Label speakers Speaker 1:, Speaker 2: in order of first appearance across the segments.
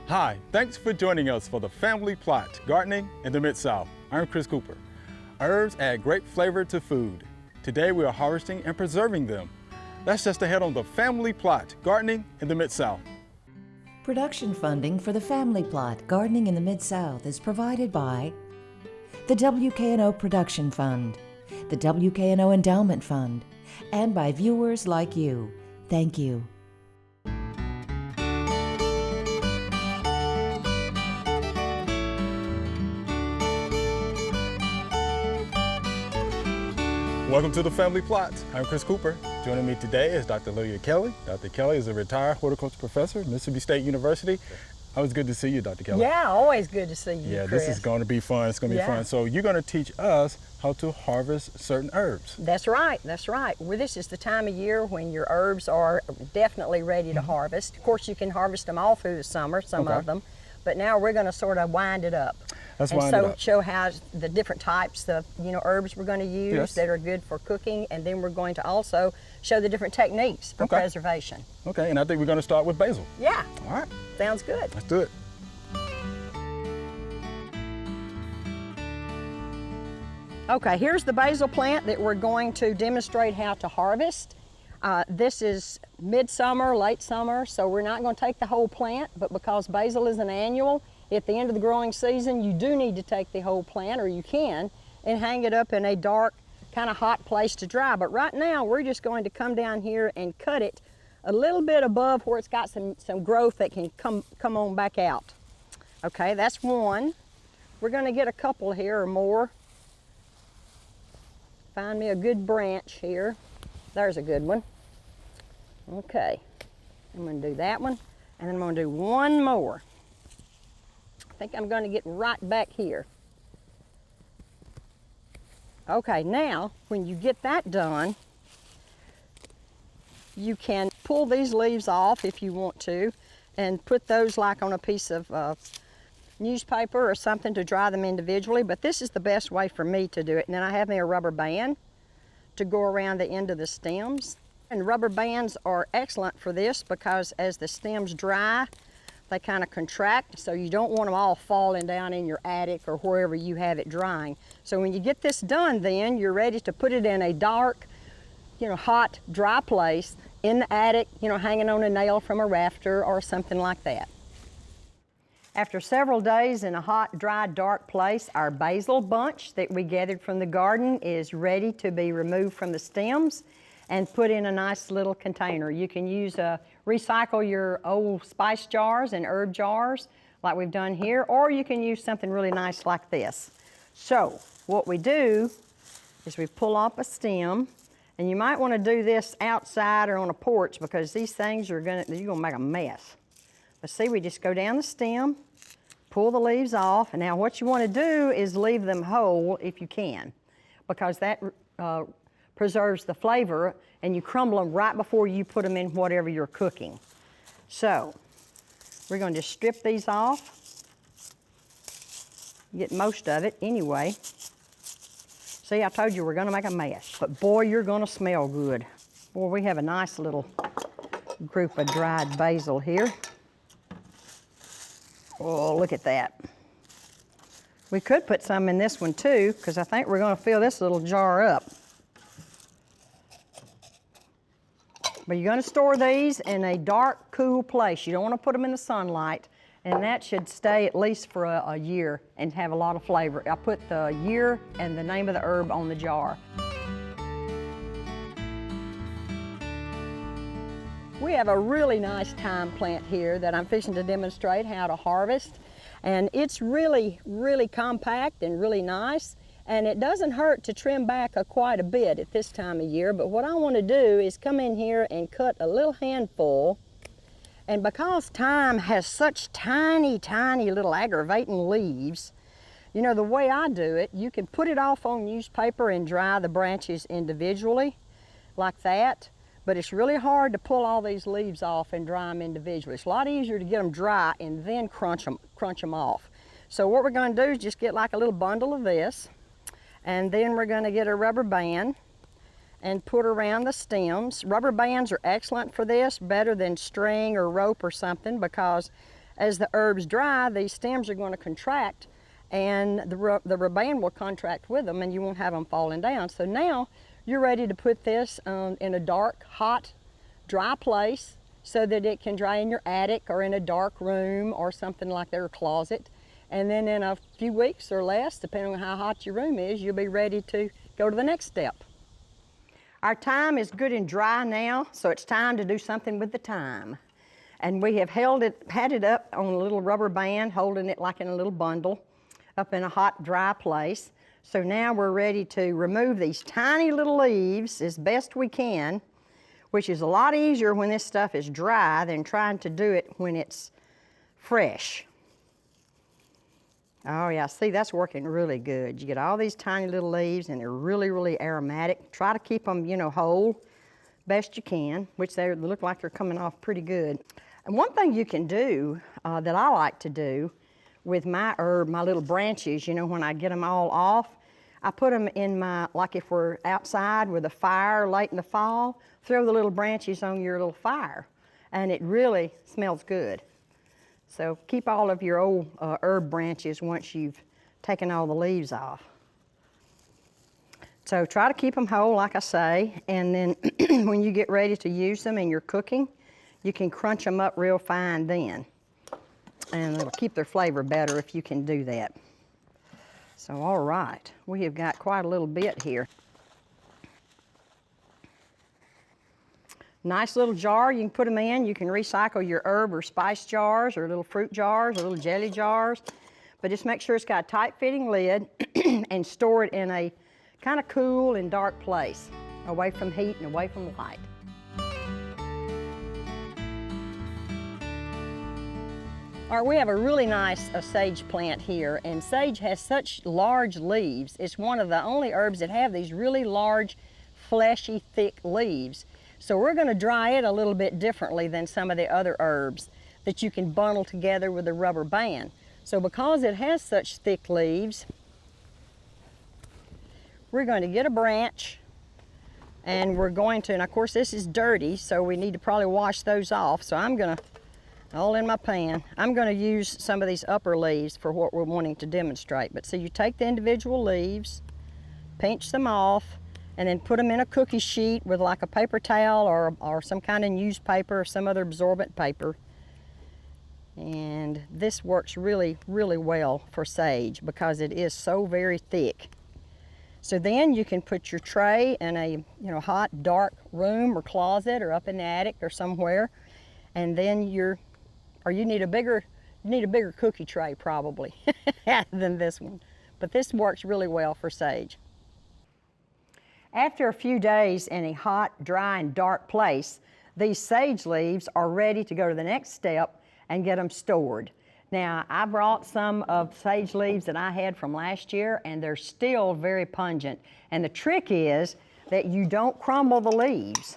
Speaker 1: Hi, thanks for joining us for the Family Plot, Gardening in the Mid-South. I'm Chris Cooper. Herbs add great flavor to food. Today we are harvesting and preserving them. That's just ahead on the Family Plot, Gardening in the Mid-South.
Speaker 2: Production funding for the Family Plot, Gardening in the Mid-South is provided by the WKNO Production Fund, the WKNO Endowment Fund, and by viewers like you. Thank you.
Speaker 1: Welcome to the Family Plot. I'm Chris Cooper. Joining me today is Dr. Lelia Kelly. Dr. Kelly is a retired horticulture professor at Mississippi State University. Always good to see you, Dr. Kelly.
Speaker 3: Yeah, always good to see you,
Speaker 1: Yeah,
Speaker 3: Chris.
Speaker 1: this is going to be fun. It's going to be fun. So you're going to teach us how to harvest certain herbs.
Speaker 3: That's right, that's right. Well, this is the time of year when your herbs are definitely ready to harvest. Of course, you can harvest them all through the summer, some of them, but now we're going to sort of wind it up.
Speaker 1: Let's wind it up.
Speaker 3: Show how the different types of herbs we're going to use that are good for cooking, and then we're going to also show the different techniques for preservation.
Speaker 1: Okay, and I think we're going to start with basil.
Speaker 3: Yeah.
Speaker 1: All right.
Speaker 3: Sounds good.
Speaker 1: Let's do it.
Speaker 3: Okay, here's the basil plant that we're going to demonstrate how to harvest. This is midsummer, late summer, so we're not going to take the whole plant, but because basil is an annual, at the end of the growing season, you do need to take the whole plant, or you can, and hang it up in a dark, kind of hot place to dry. But right now, we're just going to come down here and cut it a little bit above where it's got some growth that can come on back out. Okay, that's one. We're going to get a couple here or more. Find me a good branch here. There's a good one. Okay, I'm going to do that one, and then I'm going to do one more. I think I'm going to get right back here. Okay, now when you get that done, you can pull these leaves off if you want to and put those like on a piece of newspaper or something to dry them individually, but this is the best way for me to do it. And then I have me a rubber band to go around the end of the stems. And rubber bands are excellent for this because as the stems dry, they kind of contract, so you don't want them all falling down in your attic or wherever you have it drying. So when you get this done, then you're ready to put it in a dark, hot, dry place in the attic, hanging on a nail from a rafter or something like that. After several days in a hot, dry, dark place, our basil bunch that we gathered from the garden is ready to be removed from the stems and put in a nice little container. You can recycle your old spice jars and herb jars like we've done here, or you can use something really nice like this. So what we do is we pull off a stem, and you might want to do this outside or on a porch because these things you're gonna make a mess. But see, we just go down the stem, pull the leaves off, and now what you want to do is leave them whole if you can, because that preserves the flavor, and you crumble them right before you put them in whatever you're cooking. So we're going to just strip these off, get most of it anyway. See, I told you we're going to make a mess, but boy, you're going to smell good. Boy, we have a nice little group of dried basil here. Oh, look at that. We could put some in this one too, because I think we're going to fill this little jar up. But you're going to store these in a dark, cool place. You don't want to put them in the sunlight, and that should stay at least for a year and have a lot of flavor. I put the year and the name of the herb on the jar. We have a really nice thyme plant here that I'm fixing to demonstrate how to harvest, and it's really, really compact and really nice. And it doesn't hurt to trim back quite a bit at this time of year, but what I want to do is come in here and cut a little handful. And because thyme has such tiny, tiny little aggravating leaves, the way I do it, you can put it off on newspaper and dry the branches individually like that, but it's really hard to pull all these leaves off and dry them individually. It's a lot easier to get them dry and then crunch them off. So what we're going to do is just get like a little bundle of this, and then we're going to get a rubber band and put around the stems. Rubber bands are excellent for this, better than string or rope or something, because as the herbs dry, these stems are going to contract, and the rubber band will contract with them, and you won't have them falling down. So now you're ready to put this in a dark, hot, dry place so that it can dry in your attic or in a dark room or something like that, or closet. And then in a few weeks or less, depending on how hot your room is, you'll be ready to go to the next step. Our thyme is good and dry now, so it's time to do something with the thyme. And we have had it up on a little rubber band, holding it like in a little bundle, up in a hot, dry place. So now we're ready to remove these tiny little leaves as best we can, which is a lot easier when this stuff is dry than trying to do it when it's fresh. Oh yeah, see, that's working really good. You get all these tiny little leaves and they're really, really aromatic. Try to keep them, whole best you can, which they look like they're coming off pretty good. And one thing you can do that I like to do with my herb, my little branches, when I get them all off, I put them in like if we're outside with a fire late in the fall, throw the little branches on your little fire, and it really smells good. So keep all of your old herb branches once you've taken all the leaves off. So try to keep them whole, like I say, and then when you get ready to use them in your cooking, you can crunch them up real fine then. And it'll keep their flavor better if you can do that. So all right, we have got quite a little bit here. Nice little jar you can put them in. You can recycle your herb or spice jars or little fruit jars or little jelly jars. But just make sure it's got a tight fitting lid and store it in a kind of cool and dark place, away from heat and away from light. All right, we have a really nice sage plant here, and sage has such large leaves. It's one of the only herbs that have these really large, fleshy, thick leaves. So we're going to dry it a little bit differently than some of the other herbs that you can bundle together with a rubber band. So because it has such thick leaves, we're going to get a branch, and we're going to, and of course this is dirty, so we need to probably wash those off. So I'm going to, all in my pan, I'm going to use some of these upper leaves for what we're wanting to demonstrate. But so you take the individual leaves, pinch them off, and then put them in a cookie sheet with like a paper towel or some kind of newspaper or some other absorbent paper. And this works really, really well for sage because it is so very thick. So then you can put your tray in a hot, dark room or closet or up in the attic or somewhere, and then you need a bigger cookie tray probably than this one. But this works really well for sage. After a few days in a hot, dry, and dark place, these sage leaves are ready to go to the next step and get them stored. Now, I brought some of sage leaves that I had from last year, and they're still very pungent. And the trick is that you don't crumble the leaves.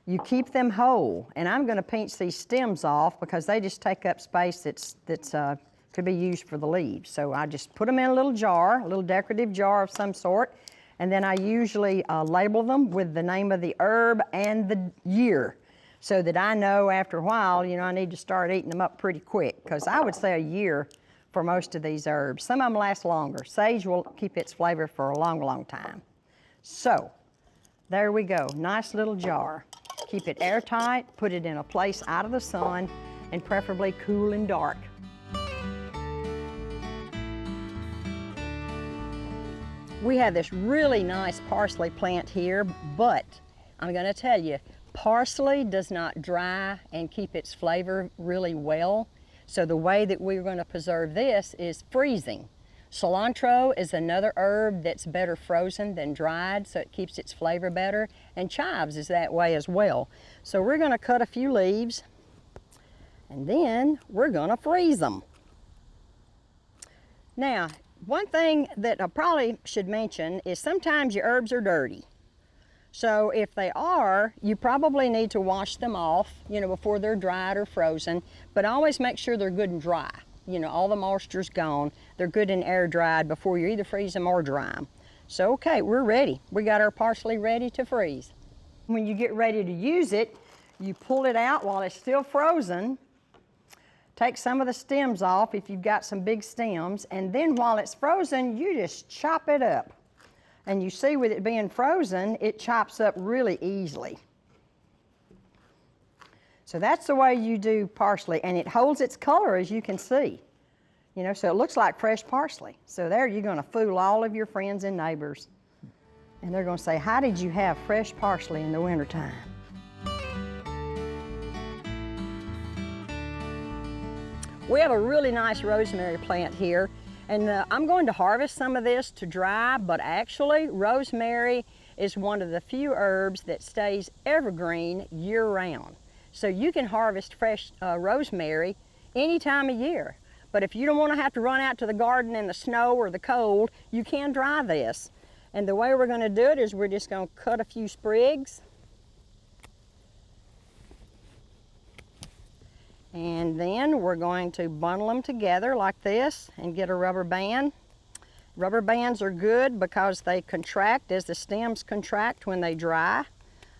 Speaker 3: You keep them whole. And I'm going to pinch these stems off because they just take up space that's to be used for the leaves. So I just put them in a little jar, a little decorative jar of some sort, and then I usually label them with the name of the herb and the year, so that I know after a while, I need to start eating them up pretty quick, because I would say a year for most of these herbs. Some of them last longer. Sage will keep its flavor for a long, long time. So, there we go, nice little jar. Keep it airtight, put it in a place out of the sun, and preferably cool and dark. We have this really nice parsley plant here, but I'm going to tell you, parsley does not dry and keep its flavor really well. So the way that we're going to preserve this is freezing. Cilantro is another herb that's better frozen than dried, so it keeps its flavor better. And chives is that way as well. So we're going to cut a few leaves, and then we're going to freeze them. Now, one thing that I probably should mention is sometimes your herbs are dirty. So if they are, you probably need to wash them off, before they're dried or frozen, but always make sure they're good and dry. All the moisture's gone. They're good and air dried before you either freeze them or dry them. So okay, we're ready. We got our parsley ready to freeze. When you get ready to use it, you pull it out while it's still frozen. take some of the stems off if you've got some big stems, and then while it's frozen, you just chop it up. And you see with it being frozen, it chops up really easily. So that's the way you do parsley, and it holds its color, as you can see. You know, so it looks like fresh parsley. So there you're gonna fool all of your friends and neighbors. And they're gonna say, how did you have fresh parsley in the wintertime? We have a really nice rosemary plant here, and I'm going to harvest some of this to dry, but actually rosemary is one of the few herbs that stays evergreen year-round. So you can harvest fresh rosemary any time of year. But if you don't want to have to run out to the garden in the snow or the cold, you can dry this. And the way we're going to do it is we're just going to cut a few sprigs. And then we're going to bundle them together like this and get a rubber band. Rubber bands are good because they contract as the stems contract when they dry.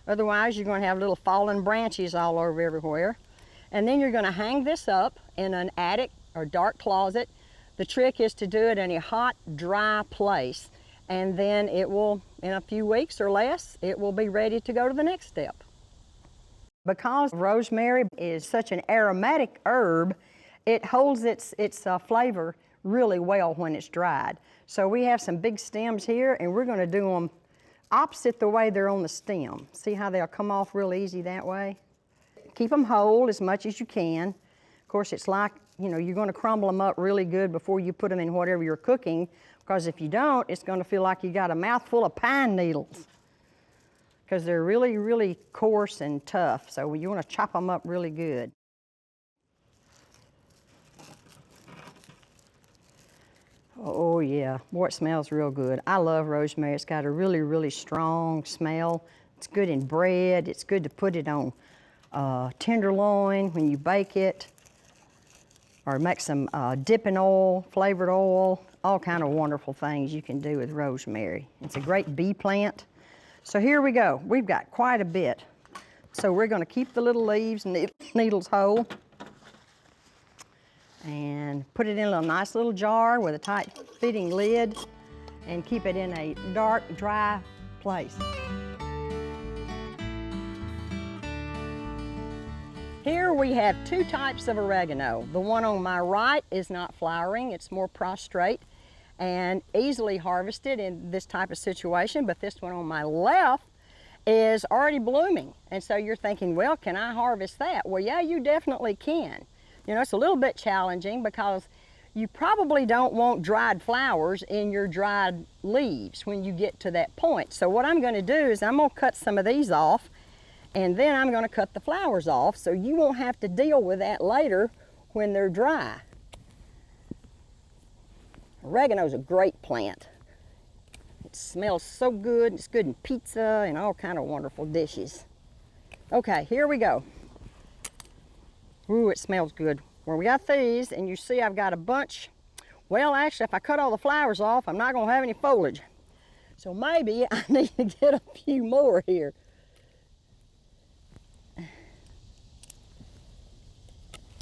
Speaker 3: Otherwise, you're going to have little fallen branches all over everywhere. And then you're going to hang this up in an attic or dark closet. The trick is to do it in a hot, dry place. And then it will, in a few weeks or less, it will be ready to go to the next step. Because rosemary is such an aromatic herb, it holds its flavor really well when it's dried. So we have some big stems here, and we're going to do them opposite the way they're on the stem. See how they'll come off real easy that way? Keep them whole as much as you can. Of course, it's like, you know, you're going to crumble them up really good before you put them in whatever you're cooking, because if you don't, it's going to feel like you got a mouthful of pine needles, because they're really, really coarse and tough. So you want to chop them up really good. Oh yeah, boy, it smells real good. I love rosemary. It's got a really, really strong smell. It's good in bread. It's good to put it on tenderloin when you bake it, or make some dipping oil, flavored oil, all kind of wonderful things you can do with rosemary. It's a great bee plant. So here we go. We've got quite a bit. So we're going to keep the little leaves and needles whole and put it in a nice little jar with a tight fitting lid and keep it in a dark, dry place. Here we have two types of oregano. The one on my right is not flowering, it's more prostrate and easily harvested in this type of situation, but this one on my left is already blooming. And so you're thinking, well, can I harvest that? Well, yeah, you definitely can. You know, it's a little bit challenging because you probably don't want dried flowers in your dried leaves when you get to that point. So what I'm going to do is I'm going to cut some of these off, and then I'm going to cut the flowers off so you won't have to deal with that later when they're dry. Oregano's a great plant. It smells so good. It's good in pizza and all kind of wonderful dishes. Okay, here we go. Ooh, it smells good. Well, we got these, and you see I've got a bunch. Well, actually, if I cut all the flowers off, I'm not going to have any foliage. So maybe I need to get a few more here.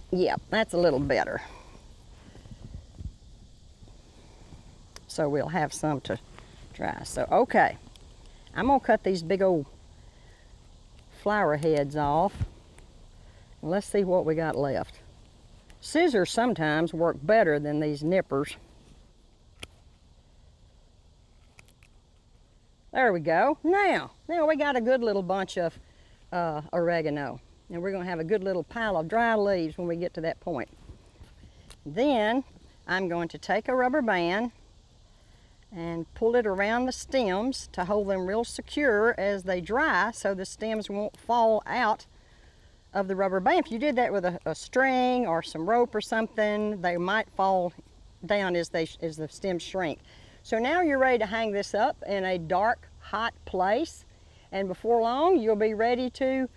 Speaker 3: Yeah, that's a little better. So we'll have some to dry. So, okay, I'm going to cut these big old flower heads off. Let's see what we got left. Scissors sometimes work better than these nippers. There we go. Now we got a good little bunch of oregano. And we're going to have a good little pile of dry leaves when we get to that point. Then I'm going to take a rubber band and pull it around the stems to hold them real secure as they dry so the stems won't fall out of the rubber band. If you did that with a string or some rope or something, they might fall down as the stems shrink. So now you're ready to hang this up in a dark, hot place, and before long you'll be ready to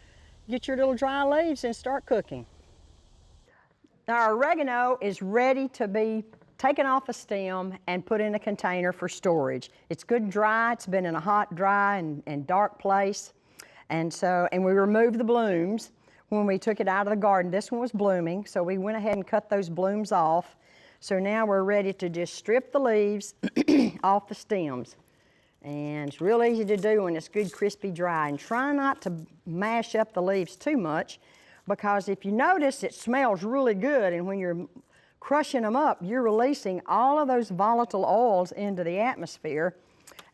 Speaker 3: get your little dry leaves and start cooking. Our oregano is ready to be taken off a stem and put in a container for storage. It's good and dry. It's been in a hot, dry, and dark place. And we remove the blooms. when we took it out of the garden. This one was blooming, so we went ahead and cut those blooms off. So now we're ready to just strip the leaves off the stems. And it's real easy to do when it's good, crispy, dry. And try not to mash up the leaves too much, because if you notice, it smells really good, and when you're crushing them up, you're releasing all of those volatile oils into the atmosphere,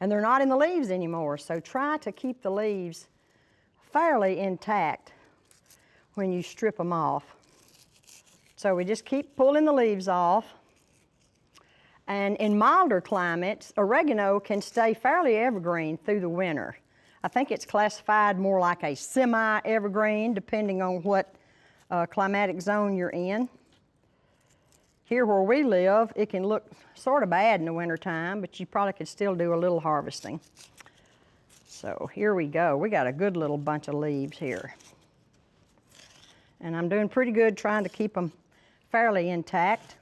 Speaker 3: and they're not in the leaves anymore. So try to keep the leaves fairly intact when you strip them off. So we just keep pulling the leaves off. And in milder climates, oregano can stay fairly evergreen through the winter. I think it's classified more like a semi-evergreen, depending on what climatic zone you're in. Here where we live, it can look sort of bad in the wintertime, but you probably could still do a little harvesting. So here we go. We got a good little bunch of leaves here. And I'm doing pretty good trying to keep them fairly intact.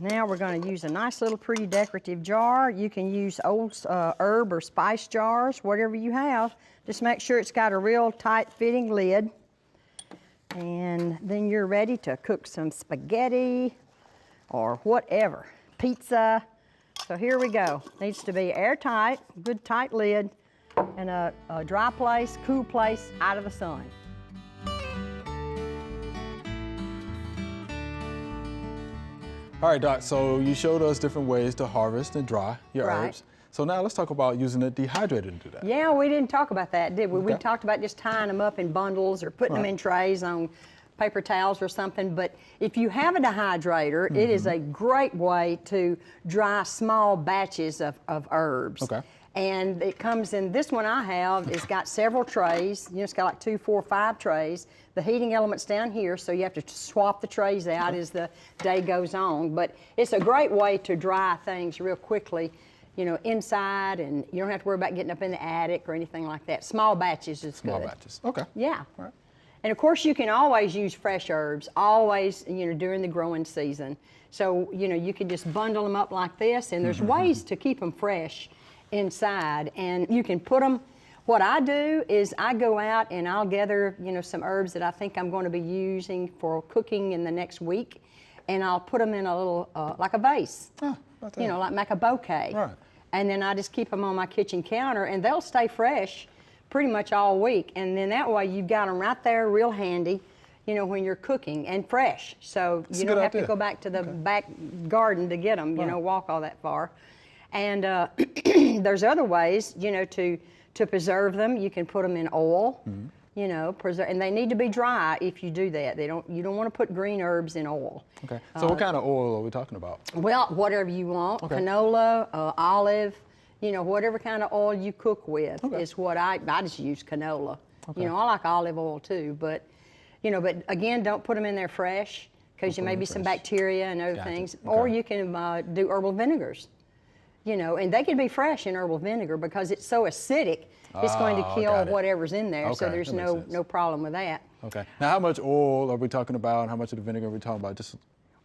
Speaker 3: Now we're going to use a nice little pretty decorative jar. You can use old herb or spice jars, whatever you have. Just make sure it's got a real tight fitting lid. And then you're ready to cook some spaghetti or whatever, pizza. So here we go. Needs to be airtight, good tight lid, and a dry place, cool place, out of the sun.
Speaker 1: All right, Doc, so you showed us different ways to harvest and dry your herbs. So now let's talk about using it dehydrated to do that.
Speaker 3: Yeah, we didn't talk about that, did we?
Speaker 1: Okay.
Speaker 3: We talked about just tying them up in bundles or putting them in trays on paper towels or something. But if you have a dehydrator, it is a great way to dry small batches of herbs.
Speaker 1: Okay.
Speaker 3: And it comes in, this one I have, it's got several trays. You know, it's got like 2, 4, 5 trays. The heating element's down here, so you have to swap the trays out as the day goes on. But it's a great way to dry things real quickly, you know, inside, and you don't have to worry about getting up in the attic or anything like that. Small batches is good.
Speaker 1: Small batches, okay.
Speaker 3: Yeah.
Speaker 1: All right.
Speaker 3: And of course you can always use fresh herbs, always, you know, during the growing season. So, you know, you can just bundle them up like this, and there's ways to keep them fresh inside, and you can put them. What I do is I go out and I'll gather, you know, some herbs that I think I'm going to be using for cooking in the next week, and I'll put them in a little, like a vase, you know, like make a bouquet.
Speaker 1: Right.
Speaker 3: And then I just keep them on my kitchen counter, and they'll stay fresh pretty much all week. And then that way you've got them right there real handy, you know, when you're cooking, and fresh. So you don't have to go back to the back garden to get them, you know, walk all that far. And there's other ways, you know, to preserve them. You can put them in oil, you know, and they need to be dry if you do that. You don't want to put green herbs in oil.
Speaker 1: Okay. So what kind of oil are we talking about?
Speaker 3: Well, whatever you want.
Speaker 1: Okay.
Speaker 3: Canola, olive, you know, whatever kind of oil you cook with is what I just use canola. Okay. You know, I like olive oil too, but, you know, but again, don't put them in there fresh, because you may be some bacteria and other things. Okay. Or you can do herbal vinegars. You know, and they can be fresh in herbal vinegar because it's so acidic, it's going to kill whatever's in there. So there's no problem with that.
Speaker 1: Okay. Now, how much oil are we talking about? How much of the vinegar are we talking about? Just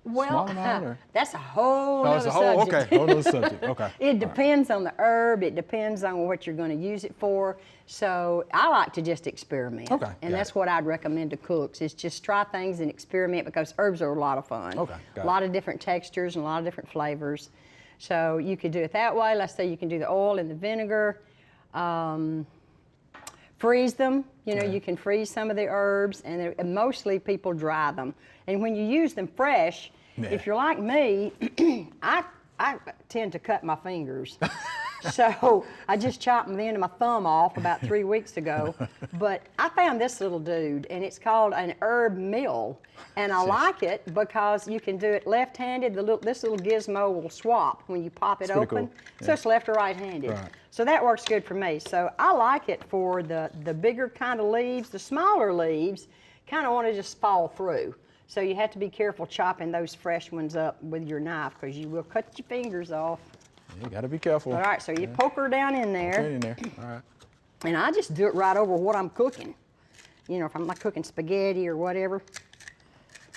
Speaker 1: small amount, or?
Speaker 3: That's a whole other subject.
Speaker 1: Okay, whole other subject. Okay.
Speaker 3: It depends on the herb. It depends on what you're going to use it for. So I like to just experiment.
Speaker 1: Okay.
Speaker 3: And that's what I'd recommend to cooks, is just try things and experiment, because herbs are a lot of fun.
Speaker 1: Okay.
Speaker 3: A lot of different textures and a lot of different flavors. So you could do it that way. Let's say you can do the oil and the vinegar. Freeze them. You know, you can freeze some of the herbs, and mostly people dry them. And when you use them fresh, if you're like me, I tend to cut my fingers. So I just chopped the end of my thumb off about 3 weeks ago. But I found this little dude, and it's called an herb mill. And I like it because you can do it left-handed. This little gizmo will swap when you pop it open. Cool. So it's left or right-handed. Right. So that works good for me. So I like it for the bigger kind of leaves. The smaller leaves kind of want to just fall through. So you have to be careful chopping those fresh ones up with your knife, because you will cut your fingers off.
Speaker 1: You got to be careful.
Speaker 3: All right, so you poke her down in there.
Speaker 1: Okay, in there. All right.
Speaker 3: And I just do it right over what I'm cooking. You know, if I'm like cooking spaghetti or whatever.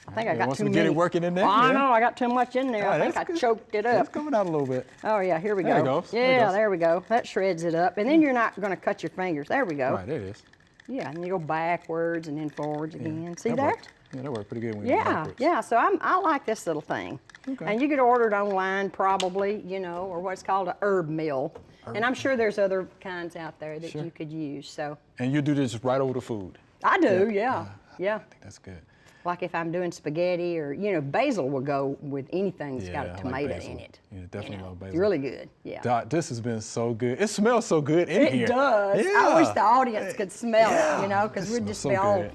Speaker 3: I think I got too many.
Speaker 1: Working in there?
Speaker 3: Oh, I know, I got too much in there. I think I choked it up.
Speaker 1: It's coming out a little bit.
Speaker 3: Oh yeah, here we go.
Speaker 1: There it goes.
Speaker 3: Yeah, there we go. That shreds it up. And then you're not going to cut your fingers. There we go.
Speaker 1: Right, there it is.
Speaker 3: Yeah, and you go backwards and then forwards again. See that?
Speaker 1: Yeah, that worked pretty good when you went
Speaker 3: Yeah,
Speaker 1: backwards.
Speaker 3: yeah, so I like this little thing.
Speaker 1: Okay.
Speaker 3: And you could order it online probably, you know, or what's called an herb mill. And I'm sure there's other kinds out there that you could use, so.
Speaker 1: And you do this right over the food?
Speaker 3: I do, yeah.
Speaker 1: I think that's good.
Speaker 3: Like if I'm doing spaghetti or, you know, basil will go with anything that's got a tomato in it.
Speaker 1: Yeah, definitely love basil.
Speaker 3: It's really good, yeah.
Speaker 1: Doc, this has been so good. It smells so good in here.
Speaker 3: It does.
Speaker 1: Yeah.
Speaker 3: I wish the audience could smell it, you know, because we'd just
Speaker 1: so
Speaker 3: be all.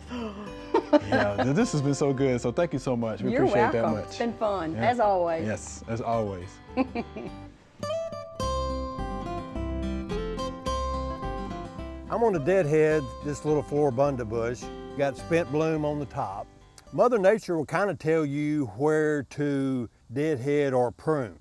Speaker 1: Yeah, this has been so good. So thank you so much. We
Speaker 3: You're
Speaker 1: appreciate
Speaker 3: welcome.
Speaker 1: that much.
Speaker 3: It's been fun,
Speaker 1: Yeah.
Speaker 3: as always.
Speaker 1: Yes, as always.
Speaker 4: I'm on a deadhead, this little floribunda bush, got spent bloom on the top. Mother Nature will kind of tell you where to deadhead or prune.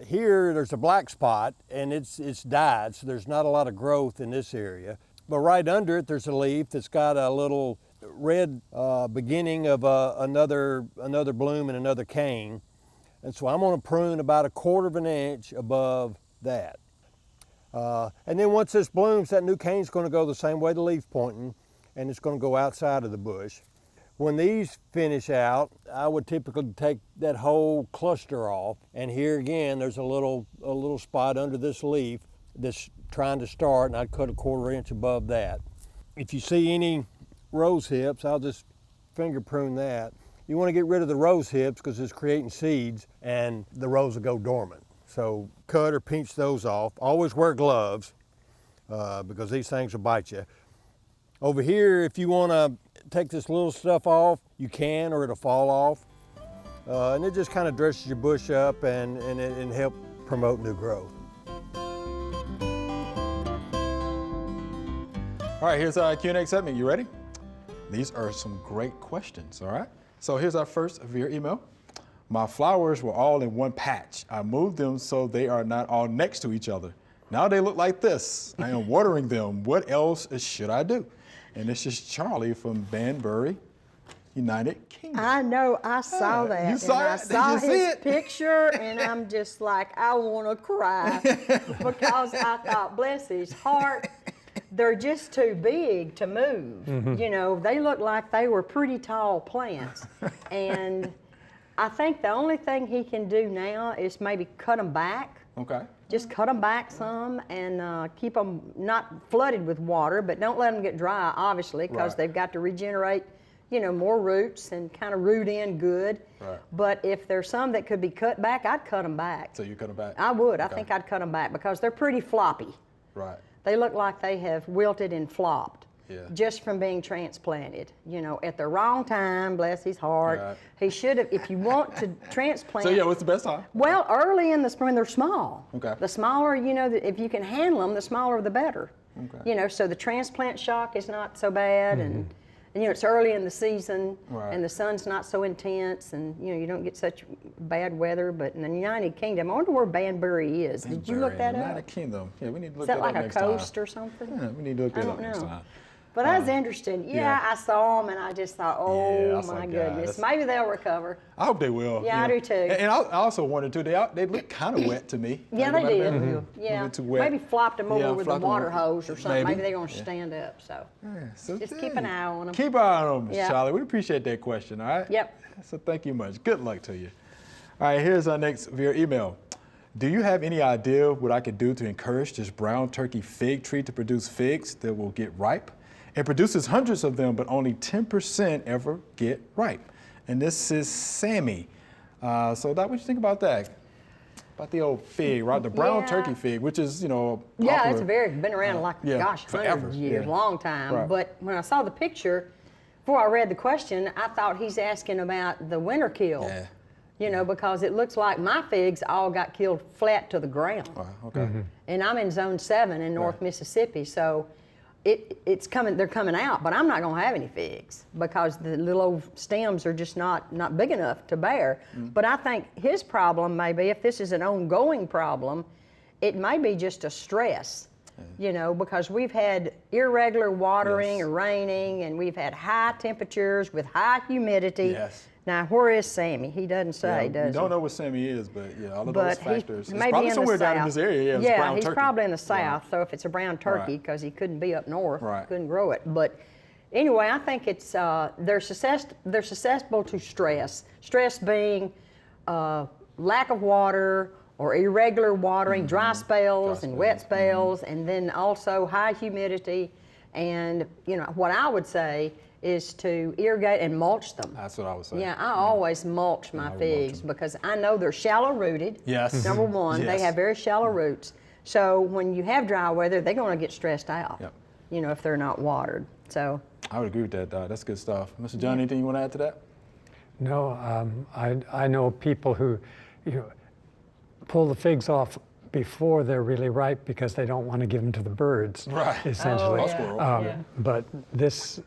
Speaker 4: Here there's a black spot and it's died, so there's not a lot of growth in this area. But right under it there's a leaf that's got a little red beginning of another bloom and another cane. And so I'm going to prune about 1/4 of an inch above that. And then once this blooms, that new cane's going to go the same way the leaf's pointing, and it's going to go outside of the bush. When these finish out, I would typically take that whole cluster off, and here again, there's a little spot under this leaf that's trying to start, and I'd cut 1/4 inch above that. If you see any rose hips, I'll just finger prune that. You want to get rid of the rose hips because it's creating seeds, and the rose will go dormant. So cut or pinch those off. Always wear gloves because these things will bite you. Over here, if you want to take this little stuff off, you can, or it'll fall off. And it just kind of dresses your bush up and help promote new growth.
Speaker 1: All right, here's our Q&A segment. You ready? These are some great questions, all right? So here's our first via email. My flowers were all in one patch. I moved them so they are not all next to each other. Now they look like this. I am watering them. What else should I do? And this is Charlie from Banbury, United Kingdom.
Speaker 3: I know, I saw that.
Speaker 1: You saw
Speaker 3: and
Speaker 1: it?
Speaker 3: I saw
Speaker 1: Did you see
Speaker 3: his
Speaker 1: it?
Speaker 3: picture, and I'm just like, I want to cry because I thought, bless his heart, they're just too big to move.
Speaker 1: Mm-hmm.
Speaker 3: You know, they look like they were pretty tall plants, and I think the only thing he can do now is maybe cut them back.
Speaker 1: Okay.
Speaker 3: Just cut them back some and keep them not flooded with water, but don't let them get dry, obviously, because
Speaker 1: Right.
Speaker 3: they've got to regenerate, you know, more roots and kind of root in good.
Speaker 1: Right.
Speaker 3: But if there's some that could be cut back, I'd cut them back.
Speaker 1: So you cut them back?
Speaker 3: I would. I
Speaker 1: Okay.
Speaker 3: think I'd cut them back because they're pretty floppy.
Speaker 1: Right.
Speaker 3: They look like they have wilted and flopped.
Speaker 1: Yeah.
Speaker 3: Just from being transplanted, you know, at the wrong time, bless his heart.
Speaker 1: Right.
Speaker 3: He should have, if you want to transplant.
Speaker 1: So yeah, what's the best time?
Speaker 3: Well, early in the spring, they're small.
Speaker 1: Okay.
Speaker 3: The smaller, you know, if you can handle them, the smaller the better.
Speaker 1: Okay.
Speaker 3: You know, so the transplant shock is not so bad, and you know, it's early in the season,
Speaker 1: Right.
Speaker 3: and the sun's not so intense, and you know, you don't get such bad weather. But in the United Kingdom, I wonder where Banbury is. Did you look that
Speaker 1: United
Speaker 3: up?
Speaker 1: Kingdom. Yeah, we need to look
Speaker 3: Is that
Speaker 1: that
Speaker 3: like
Speaker 1: up
Speaker 3: a
Speaker 1: next
Speaker 3: coast
Speaker 1: time.
Speaker 3: or something?
Speaker 1: Yeah, we need to look
Speaker 3: I
Speaker 1: that
Speaker 3: don't
Speaker 1: up next
Speaker 3: know.
Speaker 1: time.
Speaker 3: But that was interesting. Yeah, I saw them, and I just thought, oh
Speaker 1: Yeah, I was
Speaker 3: my
Speaker 1: like,
Speaker 3: goodness,
Speaker 1: God,
Speaker 3: maybe they'll recover.
Speaker 1: I hope they will.
Speaker 3: Yeah, I do too.
Speaker 1: And I also wondered too, they look kind of wet to me.
Speaker 3: Yeah,
Speaker 1: Like,
Speaker 3: they
Speaker 1: might have
Speaker 3: did.
Speaker 1: been
Speaker 3: Yeah,
Speaker 1: a little too wet.
Speaker 3: maybe flopped them over
Speaker 1: Yeah,
Speaker 3: with a
Speaker 1: flopped them
Speaker 3: water
Speaker 1: over.
Speaker 3: hose or something. Maybe they're going to
Speaker 1: Yeah.
Speaker 3: stand up. So
Speaker 1: Yeah, so
Speaker 3: just keep an eye on them.
Speaker 1: Keep an eye on them,
Speaker 3: Yeah.
Speaker 1: Charlie. We appreciate that question, all right?
Speaker 3: Yep.
Speaker 1: So thank you much. Good luck to you. All right, here's our next via email. Do you have any idea what I could do to encourage this brown turkey fig tree to produce figs that will get ripe? It produces hundreds of them, but only 10% ever get ripe. And this is Sammy. So Doc, what you think about that? About the old fig, right? The brown
Speaker 3: Yeah.
Speaker 1: turkey fig, which is, you know,
Speaker 3: Yeah,
Speaker 1: popular.
Speaker 3: it's been around like,
Speaker 1: yeah,
Speaker 3: gosh,
Speaker 1: forever,
Speaker 3: 100 years,
Speaker 1: yeah.
Speaker 3: long time.
Speaker 1: Right.
Speaker 3: But when I saw the picture, before I read the question, I thought he's asking about the winter kill.
Speaker 1: Yeah.
Speaker 3: You know, because it looks like my figs all got killed flat to the ground.
Speaker 1: Okay.
Speaker 3: And I'm in zone 7 in North Mississippi, so it's coming. They're coming out, but I'm not going to have any figs because the little old stems are just not big enough to bear. But I think his problem may be, if this is an ongoing problem, it may be just a stress. You know, because we've had irregular watering
Speaker 1: Yes.
Speaker 3: or raining, and we've had high temperatures with high humidity.
Speaker 1: Yes.
Speaker 3: Now, where is Sammy? He doesn't say,
Speaker 1: We
Speaker 3: does
Speaker 1: don't
Speaker 3: he?
Speaker 1: know what Sammy is, but yeah, all of
Speaker 3: But
Speaker 1: those factors. It's
Speaker 3: maybe
Speaker 1: probably
Speaker 3: in
Speaker 1: somewhere
Speaker 3: the
Speaker 1: down
Speaker 3: south.
Speaker 1: in this area. Yeah, it's brown
Speaker 3: he's
Speaker 1: turkey.
Speaker 3: probably in the
Speaker 1: Right.
Speaker 3: south. So if it's a brown turkey,
Speaker 1: Right.
Speaker 3: because he couldn't be up north,
Speaker 1: Right.
Speaker 3: couldn't grow it. But anyway, I think it's they're susceptible to stress. Stress being lack of water or irregular watering, dry spells and wet spells, and then also high humidity. And you know what I would say is to irrigate and mulch them.
Speaker 1: That's what I would say.
Speaker 3: Yeah, I always mulch my
Speaker 1: would mulch
Speaker 3: figs
Speaker 1: them.
Speaker 3: because I know they're shallow rooted.
Speaker 1: Yes.
Speaker 3: Number one, they
Speaker 1: Yes.
Speaker 3: have very shallow roots. So when you have dry weather, they're going to get stressed out.
Speaker 1: Yep.
Speaker 3: You know, if they're not watered. So
Speaker 1: I would agree with that, Doc. That's good stuff. Mr. John, anything you want to add to that?
Speaker 5: No, I know people who, pull the figs off before they're really ripe because they don't want to give them to the birds.
Speaker 1: Right.
Speaker 5: Essentially.
Speaker 3: Oh,
Speaker 1: yeah. Squirrel.
Speaker 5: But this,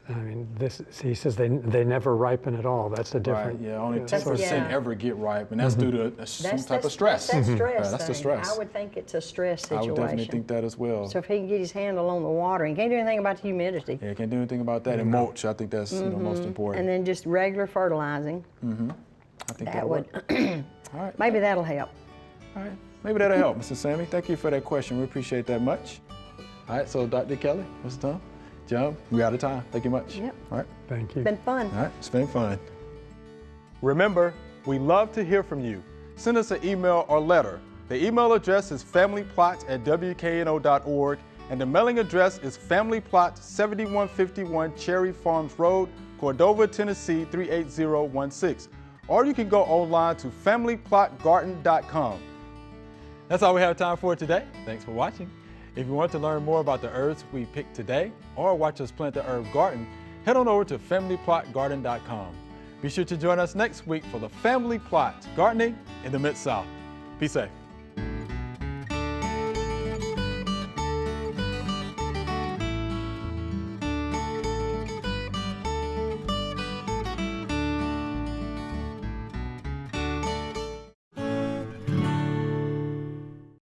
Speaker 5: he says they never ripen at all. That's a different.
Speaker 1: Right, yeah, only
Speaker 5: sort
Speaker 1: 10%
Speaker 5: of-
Speaker 3: yeah.
Speaker 1: ever get ripe, and that's due to some type of stress.
Speaker 3: That's that stress
Speaker 1: Right, that's the
Speaker 3: thing.
Speaker 1: stress.
Speaker 3: I would think it's a stress
Speaker 1: I
Speaker 3: situation.
Speaker 1: would definitely think that as well.
Speaker 3: So if he can get his handle on the watering, he can't do anything about the humidity.
Speaker 1: Yeah, can't do anything about that. And mulch, I think that's most important.
Speaker 3: And then just regular fertilizing.
Speaker 1: I think
Speaker 3: That
Speaker 1: that'll
Speaker 3: would,
Speaker 1: work. All right.
Speaker 3: maybe that'll help.
Speaker 1: All right. Maybe that'll help, Mr. Sammy. Thank you for that question. We appreciate that much. All right, so Dr. Kelly, Mr. Tom, John, we're out of time. Thank you much.
Speaker 3: Yep.
Speaker 1: All right.
Speaker 5: Thank you.
Speaker 3: It's been fun.
Speaker 1: All right, it's been fun. Remember, we love to hear from you. Send us an email or letter. The email address is familyplot@wkno.org, and the mailing address is Family Plot, 7151 Cherry Farms Road, Cordova, Tennessee 38016. Or you can go online to familyplotgarden.com. That's all we have time for today. Thanks for watching. If you want to learn more about the herbs we picked today or watch us plant the herb garden, head on over to familyplotgarden.com. Be sure to join us next week for the Family Plot Gardening in the Mid-South. Be safe.